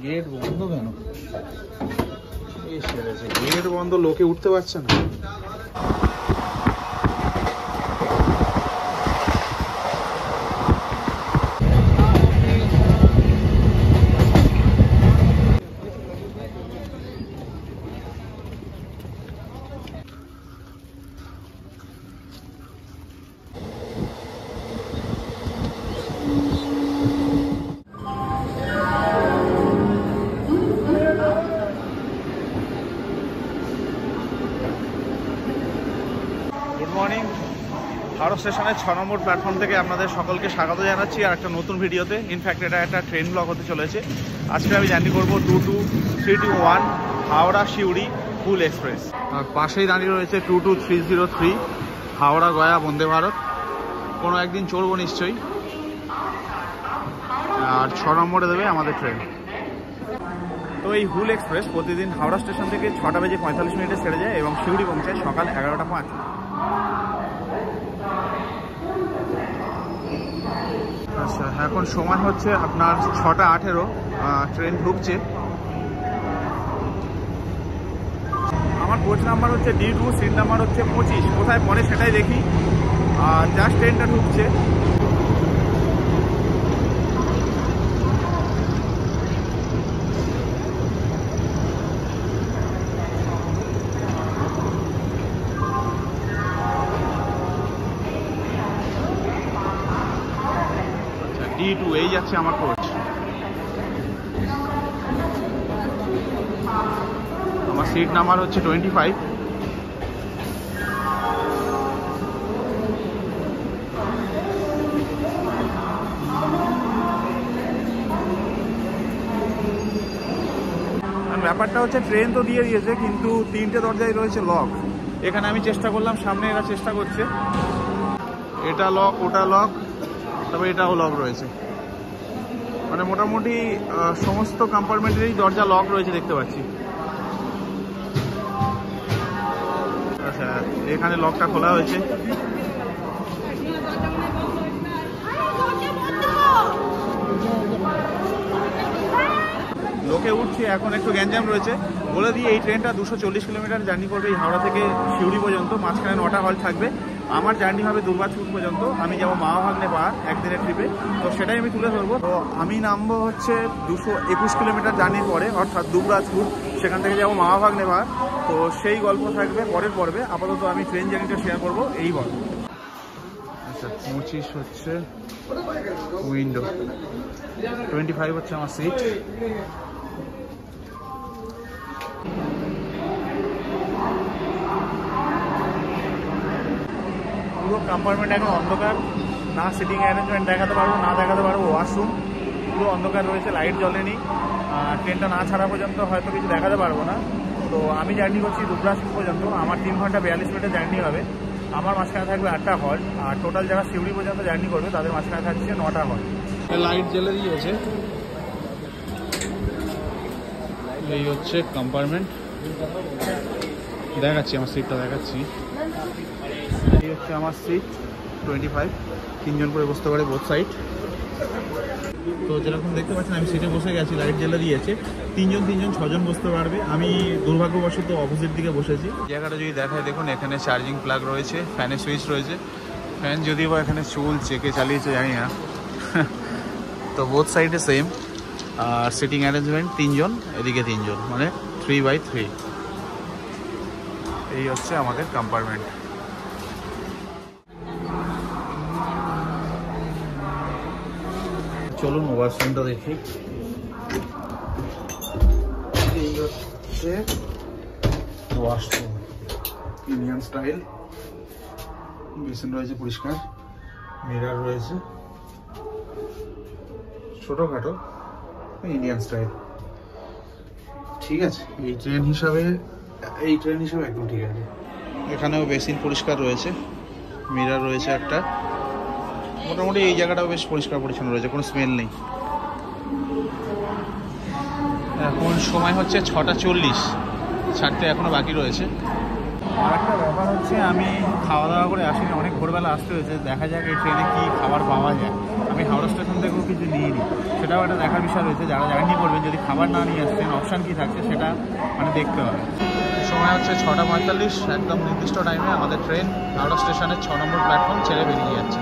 Gate বন্ধ কেন? Gate বন্ধ, লোকে উঠতে পারছে না। মর্নিং, হাওড়া স্টেশনের 6 নম্বর প্ল্যাটফর্ম থেকে আপনাদের সকলকে স্বাগত জানাচ্ছি আর একটা নতুন ভিডিওতে। ইনফ্যাক্ট এটা একটা ট্রেন ব্লগ হতে চলেছে। আজকে আমি জার্নি করবো 22321 হাওড়া সিউড়ি ফুল এক্সপ্রেস। আর পাশেই দাঁড়িয়ে রয়েছে 22303 হাওড়া গয়া বন্দে ভারত। কোনো একদিন চড়বো নিশ্চয়ই। আর 6 নম্বরে দেবে আমাদের ট্রেন। তো এই হুল এক্সপ্রেস প্রতিদিন হাওড়া স্টেশন থেকে 6টা বেজে 45 মিনিটে ছেড়ে যায় এবং সিউড়ি পৌঁছায় সকাল 11টা 5। আচ্ছা, এখন সময় হচ্ছে আপনার 6টা 18। ট্রেন ঢুকছে। আমার কোচ নাম্বার হচ্ছে D2, সিট নাম্বার হচ্ছে 25। কোথায় পরে সেটাই দেখি। আর জাস্ট ট্রেনটা ঢুকছে। D2 এই যাচ্ছে আমার কোচ। আমার সিট নাম্বার হচ্ছে 25। ব্যাপারটা হচ্ছে ট্রেন তো দিয়ে দিয়েছে, কিন্তু 3টে দরজায় রয়েছে লক। এখানে আমি চেষ্টা করলাম, সামনে এরা চেষ্টা করছে। এটা লক, ওটা লক, তবে এটাও লক রয়েছে। মানে মোটামুটি সমস্ত কম্পার্টমেন্টেরই দরজা লক রয়েছে দেখতে পাচ্ছি। আচ্ছা, এখানে লকটা খোলা হয়েছে। লোকে উঠছে, এখন একটু গ্যাঞ্জাম রয়েছে। বলে দিয়ে এই ট্রেনটা 240 কিলোমিটার জার্নি করবে এই হাওড়া থেকে সিউড়ি পর্যন্ত। মাঝখানে 9টা হল থাকবে। আমার জার্নি হবে দুর্গাপুর পর্যন্ত। আমি যাবো মামাভাগ্নে পাহাড় একদিনের ট্রিপে, তো সেটাই আমি তুলে ধরবো। তো আমি নামবো হচ্ছে 221 কিলোমিটার জার্নির পরে, অর্থাৎ দুর্গাপুর। সেখান থেকে যাবো মামাভাগ্নে পাহাড়। তো সেই গল্প থাকবে পরের পর্বে। আপাতত আমি ট্রেন জার্নিটা শেয়ার করবো এই গল্প। আচ্ছা, 25 হচ্ছে উইন্ডো, 25 হচ্ছে আমার সিট। পুরো কম্পার্টমেন্ট এখন অন্ধকার। না সিটিং অ্যারেঞ্জমেন্ট দেখাতে পারবো, না দেখাতে পারবো ওয়াশরুম। পুরো অন্ধকার রয়েছে, লাইট জ্বলেনি। ট্রেনটা না ছাড়া পর্যন্ত হয়তো কিছু দেখাতে পারবো না। তো আমি জার্নি করছি দুবরাজপুর পর্যন্ত। আমার 3 ঘন্টা 42 মিনিটের জার্নি হবে। আমার মাঝখানে থাকবে 8টা হল। আর টোটাল যারা সিউড়ি পর্যন্ত জার্নি করবে তাদের মাঝখানে থাকছে 9টা হল। লাইট জ্বলে দিয়েছে। এই হচ্ছে কম্পার্টমেন্ট। দেখাচ্ছি আমার সিটটা, দেখাচ্ছি। এই হচ্ছে আমার সিট 25। 3জন করে বসতে পারে বোথ সাইড। তো যেরকম দেখতে পাচ্ছেন আমি সিটে বসে গেছি, লাইট জ্বেলে দিয়েছে। 3জন 6জন বসতে পারবে। আমি দুর্ভাগ্যবশত অপোজিট দিকে বসেছি। জায়গাটা যদি দেখায় দেখুন, এখানে চার্জিং প্লাগ রয়েছে, ফ্যানের সুইচ রয়েছে। ফ্যান যদিও বা এখানে চলছে, কে চালিয়েছে জানি না। তো বোথ সাইডে সেম। আর সিটিং অ্যারেঞ্জমেন্ট 3জন, এদিকে 3জন, মানে 3/3। এই হচ্ছে আমাদের কম্পার্টমেন্ট। চলুন ওয়াশরুমটা দেখি। এই হচ্ছে ওয়াশরুম, ইন্ডিয়ান স্টাইল। বেসিন রয়েছে পরিষ্কার, মিরর রয়েছে, ছোটখাটো, ইন্ডিয়ান স্টাইল। ঠিক আছে, এই ট্রেন হিসাবে একদম ঠিক আছে। এখানেও বেসিন পরিষ্কার রয়েছে, মিরর রয়েছে একটা। মোটামুটি এই জায়গাটাও বেশ পরিষ্কার পরিচ্ছন্ন রয়েছে, কোনো স্মেল নেই। এখন সময় হচ্ছে 6টা 40, ছাড়তে এখনো বাকি রয়েছে। আর একটা ব্যাপার হচ্ছে, আমি খাওয়া দাওয়া করে আসিনি, অনেক ভোরবেলা আসতে হয়েছে। দেখা যাক এই ট্রেনে কি খাবার পাওয়া যায়। আমি হাওড়া স্টেশন থেকেও কিছু নিইনি, সেটাও একটা দেখার বিষয় রয়েছে। যারা জার্নি করবেন যদি খাবার না নিয়ে আসছেন অপশান কী থাকছে সেটা মানে দেখতে হবে। সময় হচ্ছে 6:45, একদম নির্দিষ্ট টাইমে আমাদের ট্রেন হাওড়া স্টেশনের 6 নম্বর প্ল্যাটফর্ম ছেড়ে বেরিয়ে যাচ্ছে।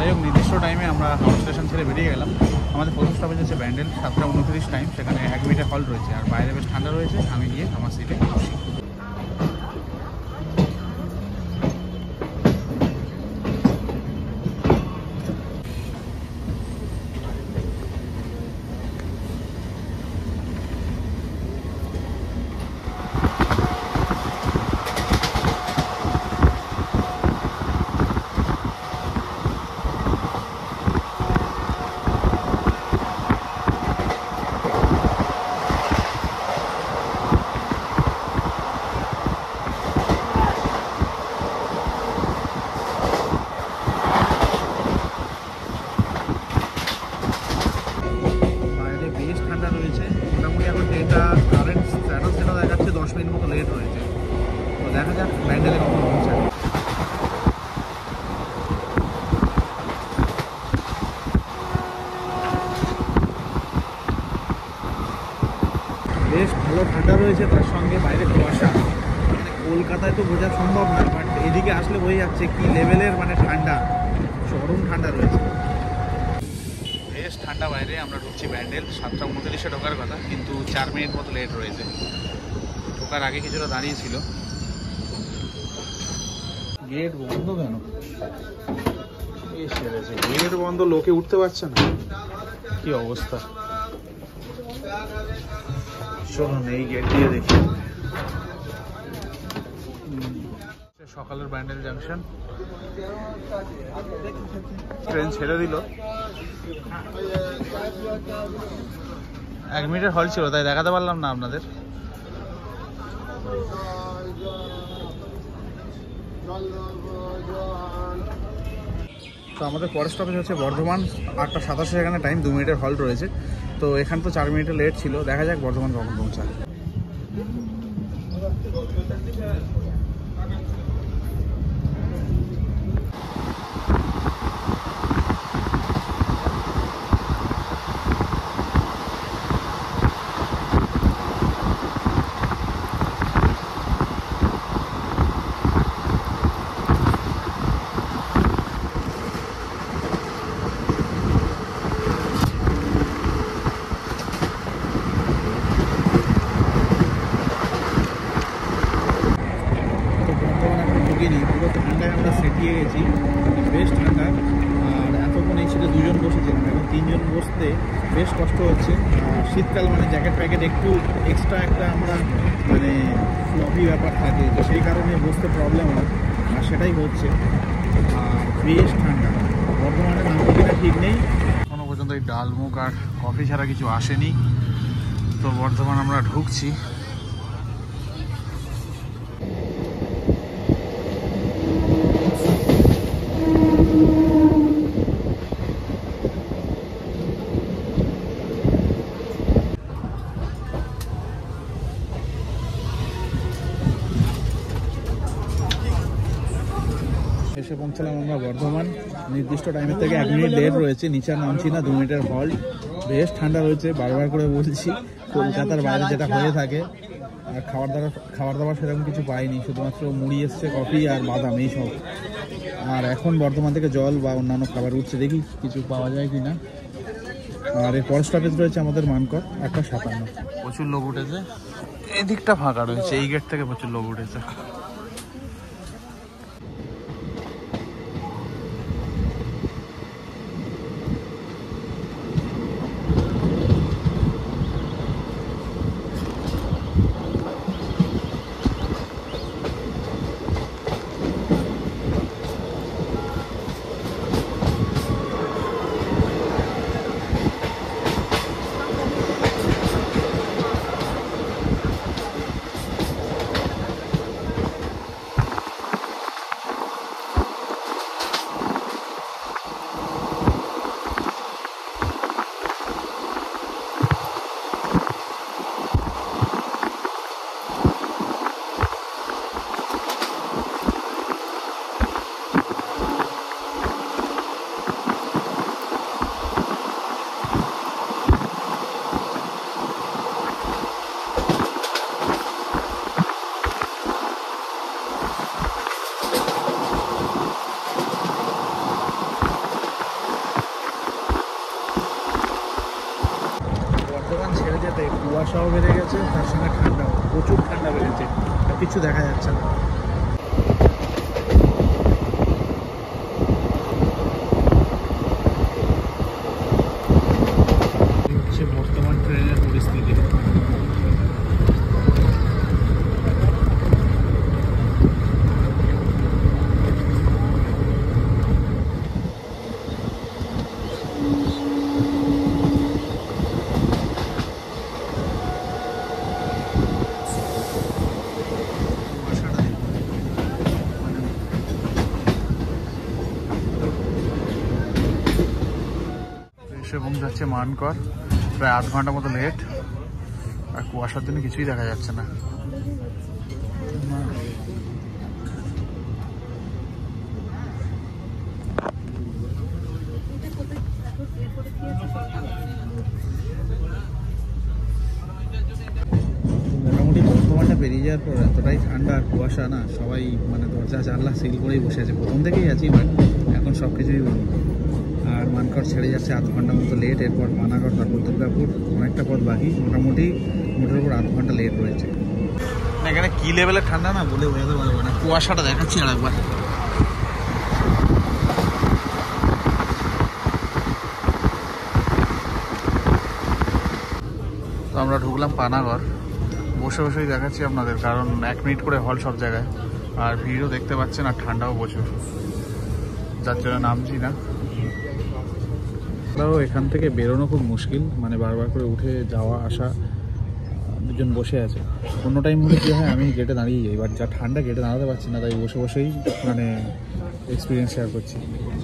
যাই হোক, নির্দিষ্ট টাইমে আমরা হাওড়া স্টেশন ছেড়ে বেরিয়ে গেলাম। আমাদের প্রথম স্টপেজ হচ্ছে ব্যান্ডেল, 7:29 টাইম। সেখানে 1 মিনিটের হল রয়েছে, আর বাইরে বেশ ঠান্ডা রয়েছে। আমি গিয়ে আমার সিটে বসি। দেখা যাক ব্যান্ডেলে কখন পৌঁছায়। বেশ ভালো ঠান্ডা রয়েছে, তার সঙ্গে বাইরে কুয়াশা। মানে কলকাতায় তো বোঝা সম্ভব না, বাট এদিকে আসলে বোঝা যাচ্ছে কি লেভেলের মানে ঠান্ডা, চরম ঠান্ডা রয়েছে। বেশ ঠান্ডা বাইরে। আমরা ঢুকছি ব্যান্ডেল, 7:29 ঢোকার কথা, কিন্তু 4 মিনিট মতো লেট রয়েছে। ঢোকার আগে কিছুটা দাঁড়িয়েছিল। গেট বন্ধ কেন? গেট বন্ধ, লোকে উঠতে পারছে না, কি অবস্থা। চলুন এই গেট দিয়ে দেখি। সকালের ব্যান্ডেল জাংশন, ট্রেন ছেড়ে দিল। 1 মিনিটের হল ছিল, তাই দেখাতে পারলাম না আপনাদের। তো আমাদের পরের স্টপেজ হচ্ছে বর্ধমান, 8:87 এখানে টাইম, 2 মিনিটের হল রয়েছে। তো এখানে তো 4 মিনিটের লেট ছিল, দেখা যাক বর্ধমান কখন পৌঁছায়। পুরো ঠান্ডায় আমরা সেটিয়ে গেছি, বেশ ঠান্ডা। আর এতক্ষণ এই সিটে 2 জন বসেছিলাম, এখন 3 জন বসতে বেশ কষ্ট হচ্ছে। শীতকাল মানে জ্যাকেট প্যাকেট একটু এক্সট্রা একটা আমরা মানে ফ্লপি ব্যাপার থাকে, তো সেই কারণে বসতে প্রবলেম হয়, আর সেটাই হচ্ছে। আর বেশ ঠান্ডা, বর্ধমানে নামতে কিনা ঠিক নেই। এখনো পর্যন্ত এই ডালমুখ আর কফি ছাড়া কিছু আসেনি। তো বর্ধমান আমরা ঢুকছি। আমরা বর্ধমান, নির্দিষ্ট টাইমের থেকে 1 মিনিট লেট রয়েছে, নিচে নামছি না, 2 মিনিটের হল্ট। বেশ ঠান্ডা রয়েছে, বারবার করে বলছি, কলকাতার বাইরে যেটা হয়ে থাকে। আর খাবার দাবার সেরকম কিছু পাইনি, শুধুমাত্র মুড়ি এসছে, কফি আর বাদাম এইসব। আর এখন বর্ধমান থেকে জল বা অন্যান্য খাবার উঠছে, দেখি কিছু পাওয়া যায় কি না। আর এর পর স্টপেজ রয়েছে আমাদের মানকর 1:57। প্রচুর লোক উঠেছে, এই দিকটা ফাঁকা রয়েছে, এই গেট থেকে প্রচুর লোক উঠেছে। ছেড়ে যেতে কুয়াশাও বেড়ে গেছে, তার সঙ্গে ঠান্ডাও, প্রচুর ঠান্ডা বেড়েছে, আর কিছু দেখা যাচ্ছে না। হচ্ছে বর্তমান ট্রেনের পরিস্থিতি। এবং যাচ্ছে মানকর, প্রায় 8 ঘন্টা মতো লেট, আর কুয়াশার জন্য কিছুই দেখা যাচ্ছে না। মোটামুটি বর্ধমানটা পেরিয়ে যাওয়ার পর এতটাই ঠান্ডা আর কুয়াশা না, সবাই মানে দরজা জানলা সিল করেই বসে আছে। প্রথম থেকেই আছি, বাট এখন সব কিছুই বন্ধ। আর মানকর ছেড়ে যাচ্ছে 8 ঘন্টা মতো লেট, এরপর পানাগড়, তারপর দুর্গাপুর, অনেকটা পথ বাকি। মোটামুটি মোটের উপর 8 ঘন্টা লেট রয়েছে। এখানে কি লেভেলের ঠান্ডা না বলে বোঝাতে পারবো না। কুয়াশাটা দেখাচ্ছি আর একবার, তো আমরা ঢুকলাম পানাগড়, বসে বসেই দেখাচ্ছি আপনাদের, কারণ 1 মিনিট করে হল সব জায়গায়। আর ভিড়ও দেখতে পাচ্ছেন, আর ঠান্ডাও প্রচুর, যার জন্য নামছি না। এখান থেকে বেরোনো খুব মুশকিল, মানে বারবার করে উঠে যাওয়া আসা, দুজন বসে আছে। অন্য টাইম হলে কী হয়, আমি গেটে দাঁড়িয়ে যাই, বাট যা ঠান্ডা গেটে দাঁড়াতে পারছি না, তাই বসে বসেই মানে এক্সপিরিয়েন্স শেয়ার করছি।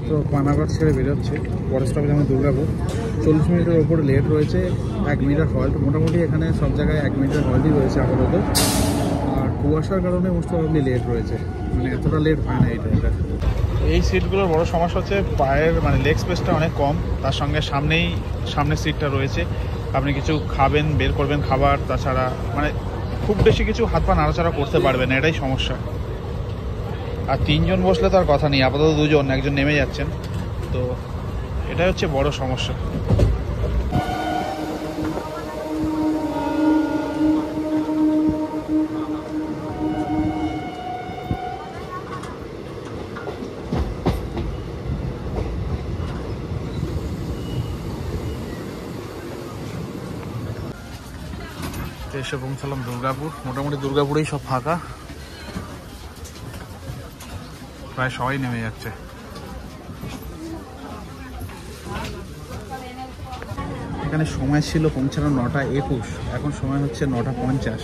তো পানাগড় ছেড়ে বেরোচ্ছে, পরের স্টপেজ আমি দুর্গাপুর। 40 মিনিটের ওপরে লেট রয়েছে, 1 মিনিটের হল্ট। মোটামুটি এখানে সব জায়গায় 1 মিনিটের হল্টই রয়েছে আপাতত। আর কুয়াশার কারণে মোস্ট প্রবাবলি লেট রয়েছে, মানে এতটা লেট হয় না এই ট্রেনটা। এই সিটগুলোর বড় সমস্যা হচ্ছে পায়ের মানে লেগ স্পেসটা অনেক কম, তার সঙ্গে সামনের সিটটা রয়েছে, আপনি কিছু খাবেন, বের করবেন খাবার, তাছাড়া মানে খুব বেশি কিছু হাত পা নাড়াচাড়া করতে পারবেন না, এটাই সমস্যা। আর 3 জন বসলে তো আর কথা নেই, আপাতত 2 জন, একজন নেমে যাচ্ছেন, তো এটাই হচ্ছে বড় সমস্যা। এসে পৌঁছালাম দুর্গাপুর। মোটামুটি দুর্গাপুরেই সব ফাঁকা, প্রায় সবাই নেমে যাচ্ছে। এখানে সময় ছিল পৌঁছানো 9:21, এখন সময় হচ্ছে 9:50,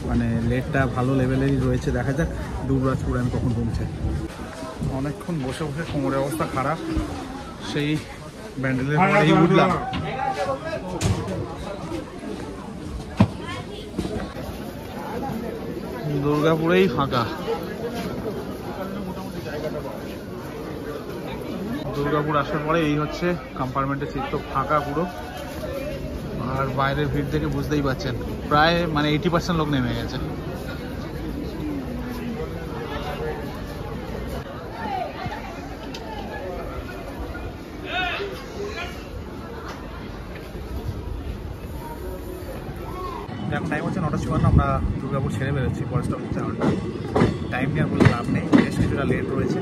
মানে লেটটা ভালো লেভেলেরই রয়েছে। দেখা যাক দুর্গাপুর আমি কখন পৌঁছে। অনেকক্ষণ বসে বসে কোমরের অবস্থা খারাপ, সেই ব্যান্ডেলের পরেই উঠলাম। দুর্গাপুরেই ফাঁকা। দুর্গাপুর আসার পরে এই হচ্ছে কম্পার্টমেন্টের সিট, তো ফাঁকা পুরো। আর বাইরের ভিড় দেখে বুঝতেই পারছেন প্রায় মানে 80% লোক নেমে গেছে। এখন টাইম হচ্ছে 9:54, আমরা দুর্গাপুর ছেড়ে বেরোচ্ছি। পরের স্টপ হচ্ছে আমরা টাইম নিয়ে আর বলে লাভ নেই, বেশ কিছুটা লেট রয়েছে।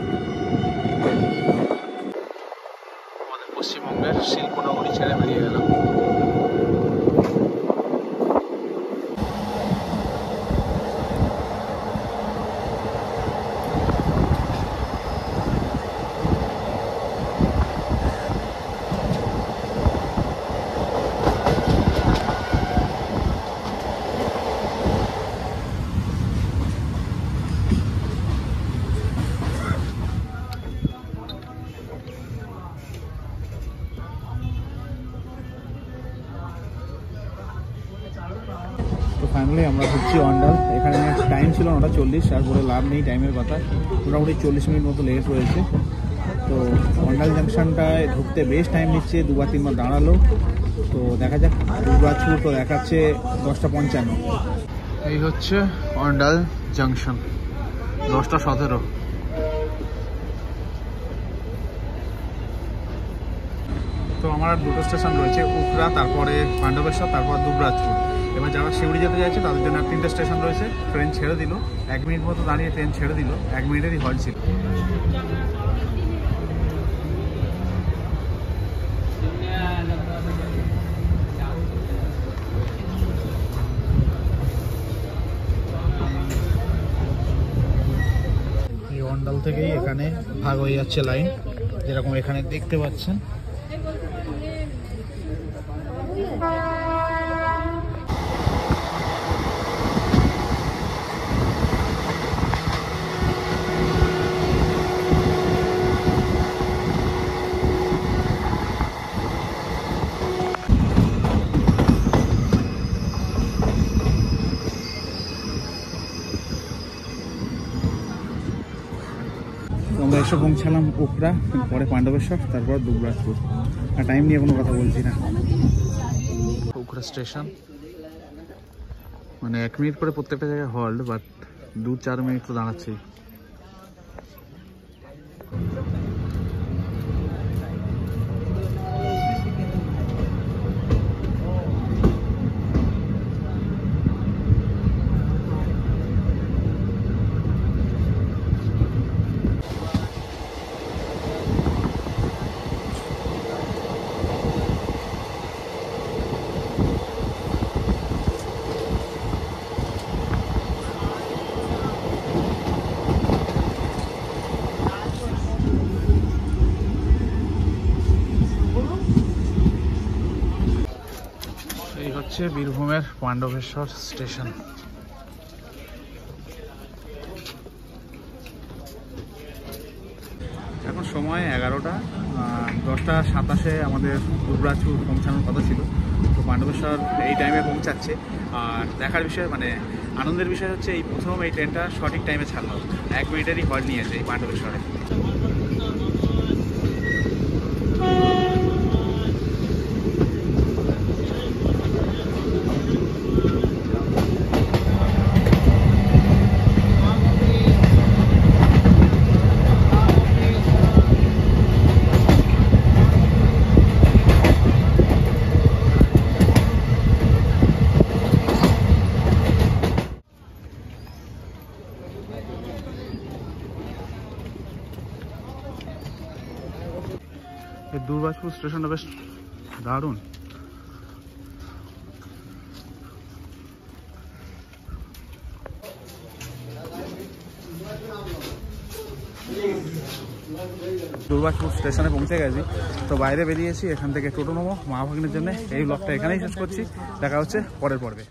আমাদের পশ্চিমবঙ্গের শিল্পনগরী ছেড়ে বেরিয়ে গেলাম। তো ফাইনালি আমরা ঢুকছি অন্ডাল। এখানে টাইম ছিল 9:40, আর বলে লাভ নেই টাইমের কথা, মোটামুটি 40 মিনিট মতো লেট রয়েছে। তো অন্ডাল জাংশনটায় ঢুকতে বেশ টাইম নিচ্ছে, 2-3 বার দাঁড়ালো। তো দেখা যাক, দুর্গাপুর তো দেখাচ্ছে 10:55। এই হচ্ছে অন্ডাল জাংশন, 10:17। তো আমার আর দুটো স্টেশন রয়েছে, উখরা, তারপরে পাণ্ডবেশ্বর, তারপর দুবরাজপুর। এবার যারা শিউড়ি যেতে যাচ্ছে তাদের জন্য 3টে স্টেশন রয়েছে। ট্রেন ছেড়ে দিল, 1 মিনিট মতো দাঁড়িয়ে ট্রেন ছেড়ে দিল, 1 মিনিটেরই হল্ট ছিল। এই অন্ডাল থেকেই এখানে ভাগ হয়ে যাচ্ছে লাইন, যেরকম এখানে দেখতে পাচ্ছেন। আমরা এসে পৌঁছালাম উখরা, পরে পাণ্ডবেশ্বর, তারপর দুবরাজপুর। আর টাইম নিয়ে কোনো কথা বলছি না। উখরা স্টেশন মানে 1 মিনিট করে প্রত্যেকটা জায়গায় হল্ট, বাট 2-4 মিনিট তো দাঁড়াচ্ছেই। হচ্ছে বীরভূমের পাণ্ডবেশ্বর স্টেশন। এখন সময় 11টা, 10:27 আমাদের দুবরাজপুর পৌঁছানোর কথা ছিল। তো পাণ্ডবেশ্বর এই টাইমে পৌঁছাচ্ছে। আর দেখার বিষয় মানে আনন্দের বিষয় হচ্ছে এই প্রথম এই ট্রেনটা সঠিক টাইমে ছাড়লো, 1 মিনিটেরই হল্ট নিয়েছে এই পাণ্ডবেশ্বরে। দুর্গাপুর স্টেশনটা বেশ দারুণ। দুর্গাপুর স্টেশনে পৌঁছে গেছি, তো বাইরে বেরিয়েছি, এখান থেকে টোটো নেবো মা ভাগ্নের জন্য। এই ব্লগটা এখানেই শেষ করছি, দেখা হচ্ছে পরের পর্বে।